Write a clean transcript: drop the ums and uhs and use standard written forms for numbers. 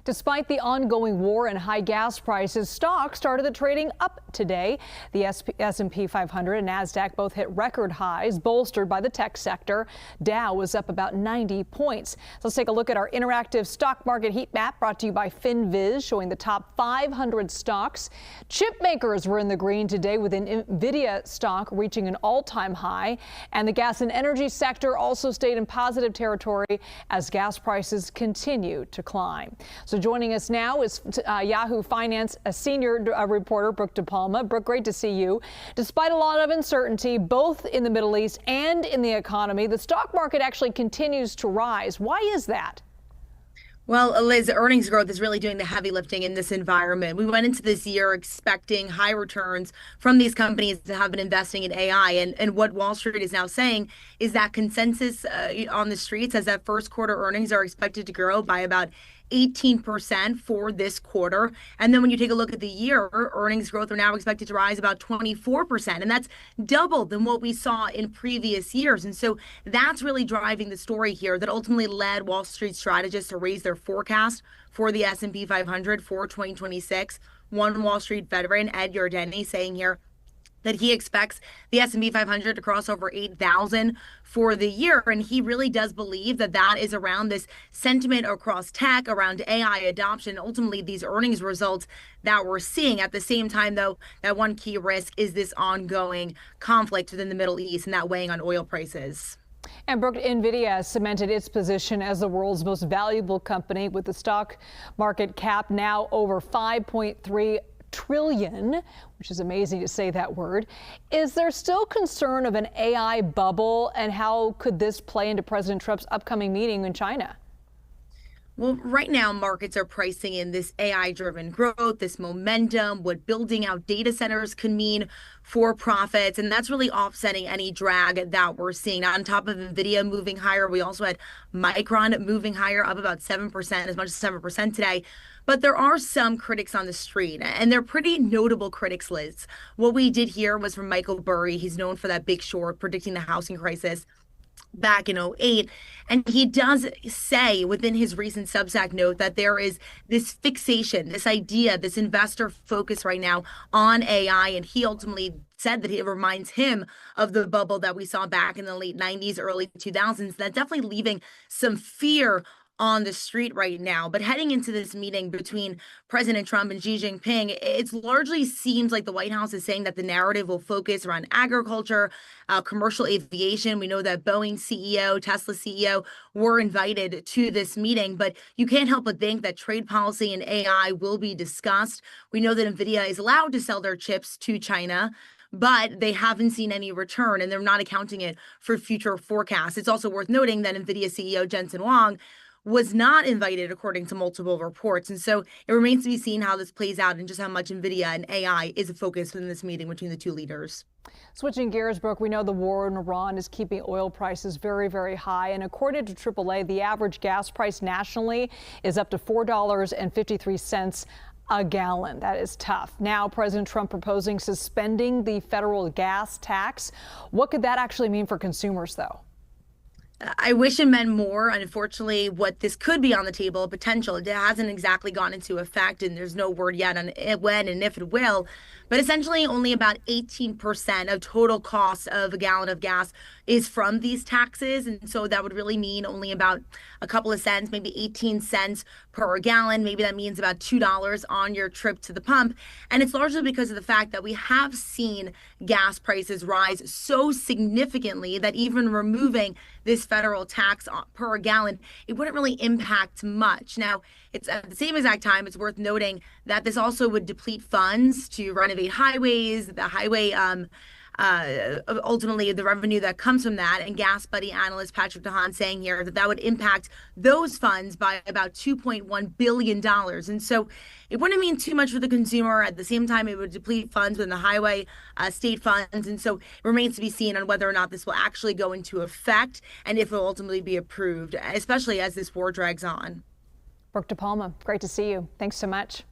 Despite the ongoing war and high gas prices, stocks started the trading up today. The S&P 500 and Nasdaq both hit record highs, bolstered by the tech sector. Dow was up about 90 points. So let's take a look at our interactive stock market heat map brought to you by FinViz, showing the top 500 stocks. Chip makers were in the green today, with an Nvidia stock reaching an all-time high. And the gas and energy sector also stayed in positive territory as gas prices continue to climb. So joining us now is Yahoo Finance senior reporter Brooke DiPalma. Brooke, great to see you. Despite a lot of uncertainty, both in the Middle East and in the economy, the stock market actually continues to rise. Why is that? Well, Liz, earnings growth is really doing the heavy lifting in this environment. We went into this year expecting high returns from these companies that have been investing in AI. And what Wall Street is now saying is that consensus on the street says that first quarter earnings are expected to grow by about 18% for this quarter. And then when you take a look at the year, earnings growth are now expected to rise about 24%. And that's double than what we saw in previous years. And so that's really driving the story here that ultimately led Wall Street strategists to raise their forecast for the S&P 500 for 2026. One Wall Street veteran, Ed Yardeni, saying here that he expects the S&P 500 to cross over 8,000 for the year. And he really does believe that that is around this sentiment across tech, around AI adoption, ultimately these earnings results that we're seeing. At the same time, though, that one key risk is this ongoing conflict within the Middle East and that weighing on oil prices. And Brooke, Nvidia cemented its position as the world's most valuable company, with the stock market cap now over 5.3 trillion, which is amazing to say that word. Is there still concern of an AI bubble, and how could this play into President Trump's upcoming meeting in China? Well, right now, markets are pricing in this AI-driven growth, this momentum, what building out data centers can mean for profits, and that's really offsetting any drag that we're seeing. Now, on top of Nvidia moving higher, we also had Micron moving higher, up about 7%, as much as 7% today. But there are some critics on the street, and they're pretty notable critics, Liz. What we did here was from Michael Burry. He's known for that Big Short, predicting the housing crisis back in 2008. And he does say within his recent Substack note that there is this fixation, this idea, this investor focus right now on AI. And he ultimately said that it reminds him of the bubble that we saw back in the late 90s, early 2000s. That's definitely leaving some fear on the street right now. But heading into this meeting between President Trump and Xi Jinping, it largely seems like the White House is saying that the narrative will focus around agriculture, commercial aviation. We know that Boeing CEO, Tesla CEO were invited to this meeting, but you can't help but think that trade policy and AI will be discussed. We know that Nvidia is allowed to sell their chips to China, but they haven't seen any return, and they're not accounting it for future forecasts. It's also worth noting that Nvidia CEO Jensen Huang was not invited, according to multiple reports. And so it remains to be seen how this plays out and just how much Nvidia and AI is a focus in this meeting between the two leaders. Switching gears, Brooke, we know the war in Iran is keeping oil prices very, very high. And according to AAA, the average gas price nationally is up to $4.53 a gallon. That is tough. Now, President Trump proposing suspending the federal gas tax. What could that actually mean for consumers, though? I wish it meant more. Unfortunately, what this could be on the table, potential, it hasn't exactly gone into effect, and there's no word yet on when and if it will. But essentially, only about 18% of total cost of a gallon of gas is from these taxes. And so that would really mean only about a couple of cents, maybe 18 cents per gallon. Maybe that means about $2 on your trip to the pump. And it's largely because of the fact that we have seen gas prices rise so significantly that even removing this federal tax per gallon, it wouldn't really impact much. Now, it's at the same exact time, it's worth noting that this also would deplete funds to renovate highways, the highway, ultimately the revenue that comes from that. And Gas Buddy analyst Patrick DeHaan saying here that that would impact those funds by about $2.1 billion. And so it wouldn't mean too much for the consumer. At the same time, it would deplete funds within the highway state funds. And so it remains to be seen on whether or not this will actually go into effect and if it will ultimately be approved, especially as this war drags on. Brooke DiPalma, great to see you. Thanks so much.